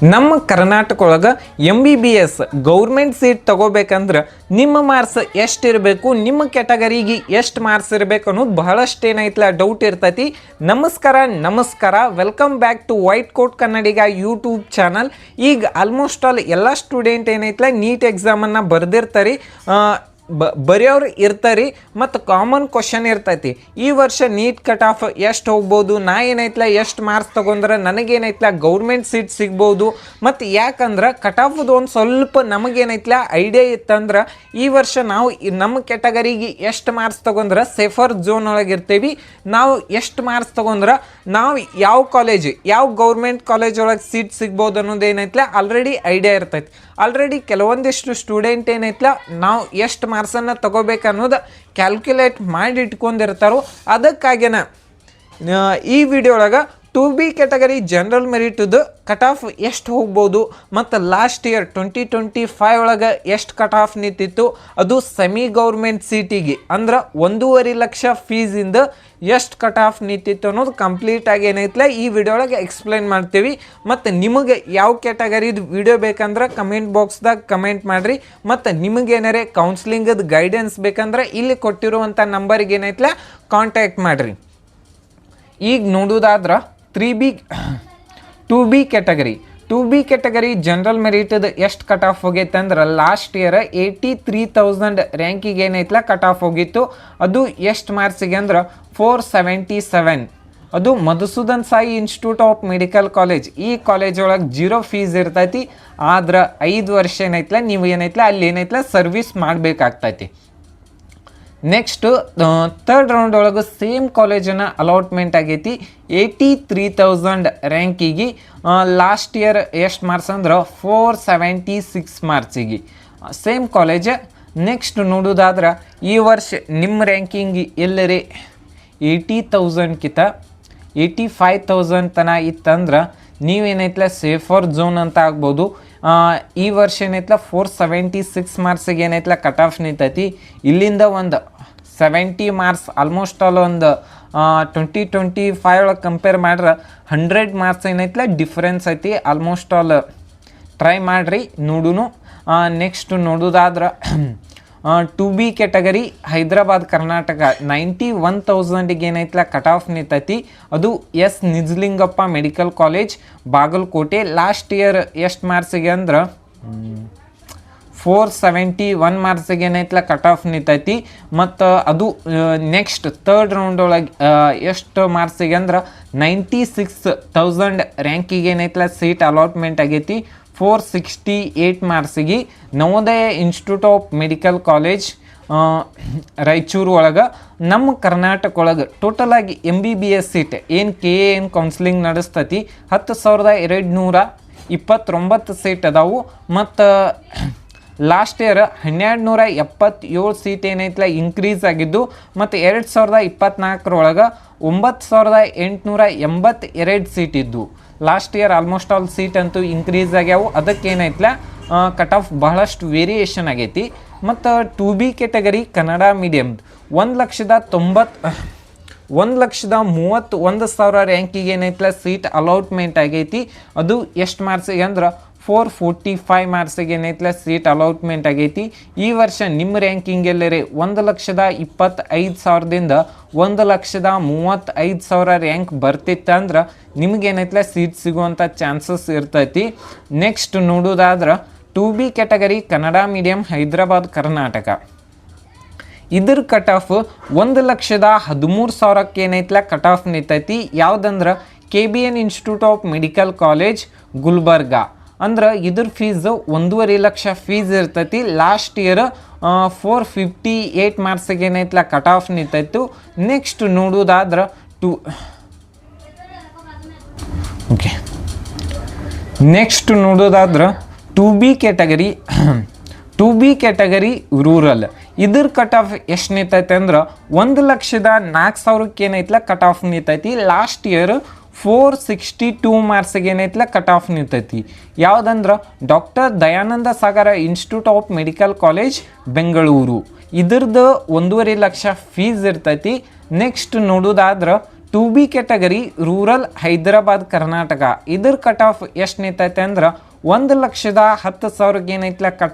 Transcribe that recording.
ನಮ್ಮ ಕರ್ನಾಟಕ ಒಳಗೆ MBBS government seat ತಗೋಬೇಕಂದ್ರೆ ನಿಮ್ಮ ಮಾರ್ಕ್ಸ್ ಎಷ್ಟು ಇರಬೇಕು, ನಿಮ್ಮ ಕ್ಯಾಟಗರಿಗೆ ಎಷ್ಟು ಮಾರ್ಕ್ಸ್ ಇರಬೇಕು ಅನ್ನೋದು ಬಹಳಷ್ಟು ಏನೈತಲ್ಲ ಡೌಟ್ ಇರ್ತೈತಿ. ನಮಸ್ಕಾರ, welcome back to white coat Kannadiga YouTube channel. ಈಗ ಆಲ್ಮೋಸ್ಟ್ ಆಲ್ ಎಲ್ಲ ಸ್ಟೂಡೆಂಟ್ ಏನೈತಲ್ಲ ನೀಟ್ ಎಕ್ಸಾಮನ್ನು ಬರೆದಿರ್ತಾರೆ, ಬರೆಯೋರು ಇರ್ತಾರೆ ಮತ್ತು ಕಾಮನ್ ಕ್ವಶನ್ ಇರ್ತೈತಿ. ಈ ವರ್ಷ ನೀಟ್ ಕಟ್ ಆಫ್ ಎಷ್ಟು ಹೋಗ್ಬೋದು, ನಾ ಏನೈತಲ್ಲ ಎಷ್ಟು ಮಾರ್ಕ್ಸ್ ತೊಗೊಂಡ್ರೆ ನನಗೇನೈತಲ್ಲ ಗೌರ್ಮೆಂಟ್ ಸೀಟ್ ಸಿಗ್ಬೋದು. ಮತ್ತು ಯಾಕಂದ್ರೆ ಕಟ್ ಆಫ್ದು ಒಂದು ಸ್ವಲ್ಪ ನಮಗೇನೈತಲ್ಲ ಐಡಿಯಾ ಇತ್ತಂದ್ರೆ ಈ ವರ್ಷ ನಾವು ನಮ್ಮ ಕ್ಯಾಟಗರಿಗೆ ಎಷ್ಟು ಮಾರ್ಕ್ಸ್ ತೊಗೊಂಡ್ರೆ ಸೇಫರ್ ಝೋನ್ ಒಳಗೆ ಇರ್ತೀವಿ. ನಾವು ಎಷ್ಟು ಮಾರ್ಕ್ಸ್ ತೊಗೊಂಡ್ರೆ ನಾವು ಯಾವ ಗೌರ್ಮೆಂಟ್ ಕಾಲೇಜ್ ಒಳಗೆ ಸೀಟ್ ಸಿಗ್ಬೋದು ಅನ್ನೋದು ಏನೈತಲ್ಲ ಆಲ್ರೆಡಿ ಐಡಿಯಾ ಇರ್ತೈತಿ. ಆಲ್ರೆಡಿ ಕೆಲವೊಂದಿಷ್ಟು ಸ್ಟೂಡೆಂಟ್ ಏನೈತಲ್ಲ ನಾವು ಎಷ್ಟು ಮಾರ್ಕ್ಸನ್ನು ತಗೋಬೇಕು ಅನ್ನೋದು ಕ್ಯಾಲ್ಕುಲೇಟ್ ಮಾಡಿ ಇಟ್ಕೊಂಡಿರ್ತಾರೋ. ಅದಕ್ಕಾಗಿನ ಈ ವಿಡಿಯೋ ಒಳಗೆ 2B ಕ್ಯಾಟಗರಿ ಜನರಲ್ ಮೆರಿಟ್ದು ಕಟ್ ಆಫ್ ಎಷ್ಟು ಹೋಗ್ಬೋದು ಮತ್ತು ಲಾಸ್ಟ್ ಇಯರ್ 2025 ಒಳಗೆ ಎಷ್ಟು ಕಟ್ ಆಫ್ ನಿಂತಿತ್ತು, ಅದು ಸೆಮಿ ಗೌರ್ಮೆಂಟ್ ಸೀಟಿಗೆ ಅಂದ್ರೆ 1.5 ಲಕ್ಷ ಫೀಸಿಂದ ಎಷ್ಟು ಕಟ್ ಆಫ್ ನಿಂತಿತ್ತು ಅನ್ನೋದು ಕಂಪ್ಲೀಟಾಗಿ ಏನೈತಲ್ಲ ಈ ವಿಡಿಯೋ ಒಳಗೆ ಎಕ್ಸ್ಪ್ಲೈನ್ ಮಾಡ್ತೀವಿ. ಮತ್ತು ನಿಮಗೆ ಯಾವ ಕ್ಯಾಟಗರಿದು ವಿಡಿಯೋ ಬೇಕಂದ್ರೆ ಕಮೆಂಟ್ ಬಾಕ್ಸ್ದಾಗ ಕಮೆಂಟ್ ಮಾಡಿರಿ. ಮತ್ತು ನಿಮಗೇನಾರೇ ಕೌನ್ಸ್ಲಿಂಗದ ಗೈಡೆನ್ಸ್ ಬೇಕಂದ್ರೆ ಇಲ್ಲಿ ಕೊಟ್ಟಿರುವಂಥ ನಂಬರಿಗೆ ಏನೈತಲ್ಲ ಕಾಂಟ್ಯಾಕ್ಟ್ ಮಾಡಿರಿ. ಈಗ ನೋಡೋದಾದ್ರೆ 2B ಕ್ಯಾಟಗರಿ ಜನರಲ್ ಮೆರಿಟದ ಎಷ್ಟು ಕಟ್ ಆಫ್ ಹೋಗೈತೆ ಅಂದ್ರೆ ಲಾಸ್ಟ್ ಇಯರ್ 83,000 ರ್ಯಾಂಕಿಗೆ ಏನೈತಲ್ಲ ಕಟ್ ಆಫ್ ಹೋಗಿತ್ತು. ಅದು ಎಷ್ಟು ಮಾರ್ಕ್ಸಿಗೆ ಅಂದ್ರೆ 477. ಅದು Madhusudan Sai institute of medical college. ಈ ಕಾಲೇಜ್ ಒಳಗೆ 0 ಫೀಸ್ ಇರ್ತೈತಿ. ಆದ್ರೆ 5 ವರ್ಷ ಏನೈತಲ್ಲ ನೀವು ಏನೈತಲ್ಲ ಅಲ್ಲಿ ಏನೈತಲ್ಲ ಸರ್ವಿಸ್ ಮಾಡಬೇಕಾಗ್ತೈತಿ. ನೆಕ್ಸ್ಟ್ ಥರ್ಡ್ ರೌಂಡ್ ಒಳಗೆ ಸೇಮ್ ಕಾಲೇಜನ್ನು ಅಲಾಟ್ಮೆಂಟ್ ಆಗೈತಿ 83,000 ರ್ಯಾಂಕಿಗೆ. ಲಾಸ್ಟ್ ಇಯರ್ ಎಷ್ಟು ಮಾರ್ಕ್ಸ್ ಅಂದ್ರೆ 476 ಮಾರ್ಕ್ಸಿಗೆ ಸೇಮ್ ಕಾಲೇಜ್. ನೆಕ್ಸ್ಟ್ ನೋಡೋದಾದ್ರೆ ಈ ವರ್ಷ ನಿಮ್ಮ ರ್ಯಾಂಕಿಂಗ್ ಎಲ್ಲರೇ 80,000ಕಿಂತ 85,000 ತನಕ ಇತ್ತಂದ್ರೆ ನೀವೇನೈತಲ್ಲ ಸೇಫರ್ ಝೋನ್ ಅಂತ ಆಗ್ಬೋದು. ಈ ವರ್ಷ ಏನೈತಲ್ಲ 476 ಮಾರ್ಕ್ಸಿಗೆ ಏನೈತಲ್ಲ ಕಟ್ ಆಫ್ ನಿಂತೈತಿ. ಇಲ್ಲಿಂದ ಒಂದು 70 ಮಾರ್ಕ್ಸ್ ಆಲ್ಮೋಸ್ಟ್ ಆಲ್ ಒಂದು 2025 ಒಳಗೆ ಕಂಪೇರ್ ಮಾಡ್ರೆ 100 ಮಾರ್ಕ್ಸ್ ಏನೈತಲ್ಲ ಡಿಫ್ರೆನ್ಸ್ ಐತಿ. ಆಲ್ಮೋಸ್ಟ್ ಆಲ್ ಟ್ರೈ ಮಾಡಿರಿ ನೋಡೂನು. ನೆಕ್ಸ್ಟ್ ನೋಡೋದಾದ್ರೆ 2B ಕ್ಯಾಟಗರಿ ಹೈದರಾಬಾದ್ ಕರ್ನಾಟಕ 91,000ಗೆ ಏನೈತಲ್ಲ ಕಟ್ ಆಫ್ ನಿಂತೈತಿ. ಅದು S Nijalingappa medical college Bagalkot. Last year ಎಷ್ಟು ಮಾರ್ಕ್ಸಿಗೆ ಅಂದ್ರೆ 471 ಮಾರ್ಕ್ಸಿಗೆ ಏನೈತಲ್ಲ ಕಟ್ ಆಫ್ ನಿಂತೈತಿ. ಮತ್ತು ಅದು ನೆಕ್ಸ್ಟ್ ಥರ್ಡ್ ರೌಂಡ್ ಒಳಗೆ ಎಷ್ಟು ಮಾರ್ಕ್ಸಿಗೆ ಅಂದ್ರೆ 96,000 ರ್ಯಾಂಕಿಗೆ ಏನೈತಲ್ಲ ಸೀಟ್ ಅಲಾಟ್ಮೆಂಟ್ ಆಗೈತಿ. 468 ಮಾರ್ಕ್ಸಿಗೆ Navodaya institute of medical college Raichur ಒಳಗೆ. ನಮ್ಮ ಕರ್ನಾಟಕ ಒಳಗೆ ಟೋಟಲಾಗಿ MBBS ಸೀಟ್ ಏನು KAN ಕೌನ್ಸಿಲಿಂಗ್ ನಡೆಸ್ತೈತಿ 10,229 ಸೀಟ್ ಅದಾವು. ಮತ್ತು ಲಾಸ್ಟ್ ಇಯರ್ 1,277 ಸೀಟ್ ಏನೈತಲ್ಲ ಇನ್ಕ್ರೀಸ್ ಆಗಿದ್ದು. ಮತ್ತು 2024 ಒಳಗೆ 9,882 ಸೀಟ್ ಇದ್ದು. Last year almost all seat ಅಂತೂ ಇನ್ಕ್ರೀಸ್ ಆಗ್ಯಾವು. ಅದಕ್ಕೇನೈತಲ್ಲ ಕಟ್ ಆಫ್ ಬಹಳಷ್ಟು ವೇರಿಯೇಷನ್ ಆಗೈತಿ. ಮತ್ತು 2B ಕ್ಯಾಟಗರಿ ಕನ್ನಡ ಮೀಡಿಯಮ್ದು 1,31,000 ರ್ಯಾಂಕಿಗೆ ಏನೈತಲ್ಲ ಸೀಟ್ ಅಲಾಟ್ಮೆಂಟ್ ಆಗೈತಿ. ಅದು ಎಷ್ಟು ಮಾರ್ಕ್ಸಿಗೆ ಅಂದ್ರೆ 445 ಮಾರ್ಕ್ಸಿಗೆ ಏನೈತಲ್ಲ ಸೀಟ್ ಅಲಾಟ್ಮೆಂಟ್ ಆಗೈತಿ. ಈ ವರ್ಷ ನಿಮ್ಮ ರ್ಯಾಂಕಿಂಗ್ ಎಲ್ಲರೇ 1,25,000ದಿಂದ 1,35,000 ರ್ಯಾಂಕ್ ಬರ್ತಿತ್ತಂದ್ರೆ ನಿಮಗೇನೈತಲ್ಲ ಸೀಟ್ ಸಿಗುವಂಥ ಚಾನ್ಸಸ್ ಇರ್ತೈತಿ. ನೆಕ್ಸ್ಟ್ ನೋಡೋದಾದ್ರೆ 2B category Kannada medium Hyderabad Karnataka. ಇದ್ರ ಕಟ್ ಆಫ್ 1,13,000ಕ್ಕೆ ಏನೈತಲ್ಲ ಕಟ್ ಆಫ್ ನಿಂತೈತಿ. ಯಾವುದಂದ್ರೆ KBN institute of medical college Gulbarga. ಅಂದ್ರೆ ಇದ್ರ ಫೀಸ್ 1.5 ಲಕ್ಷ ಫೀಸ್ ಇರ್ತೈತಿ. ಲಾಸ್ಟ್ ಇಯರ್ 458 ಮಾರ್ಕ್ಸಿಗೆ ಏನೈತಲ್ಲ ಕಟ್ ಆಫ್ ನಿಂತೈತು. ನೆಕ್ಸ್ಟ್ ನೋಡೋದಾದ್ರೆ 2B ಕ್ಯಾಟಗರಿ ರೂರಲ್. ಇದ್ರ ಕಟ್ ಆಫ್ ಎಷ್ಟು ನಿಂತೈತೆ ಅಂದ್ರೆ 1,04,000ಕ್ಕೆ ಏನೈತಲ್ಲ ಕಟ್ ಆಫ್ ನಿಂತೈತಿ. ಲಾಸ್ಟ್ ಇಯರ್ 462 ಮಾರ್ಕ್ಸಿಗೆ ಏನೈತಲ್ಲ ಕಟ್ ಆಫ್ ನಿಂತೈತಿ. ಯಾವುದಂದ್ರೆ doctor Dayananda Sagara institute of medical college Bengaluru. ಇದ್ರದ್ದು 1.5 ಲಕ್ಷ ಫೀಸ್ ಇರ್ತೈತಿ. ನೆಕ್ಸ್ಟ್ ನೋಡೋದಾದ್ರೆ two B category rural Hyderabad Karnataka ಇದ್ರ ಕಟ್ ಆಫ್ ಎಷ್ಟು ನಿಂತೈತೆ ಅಂದ್ರೆ 1,10,10,000 ಏನೈತ್ಲ ಕಟ್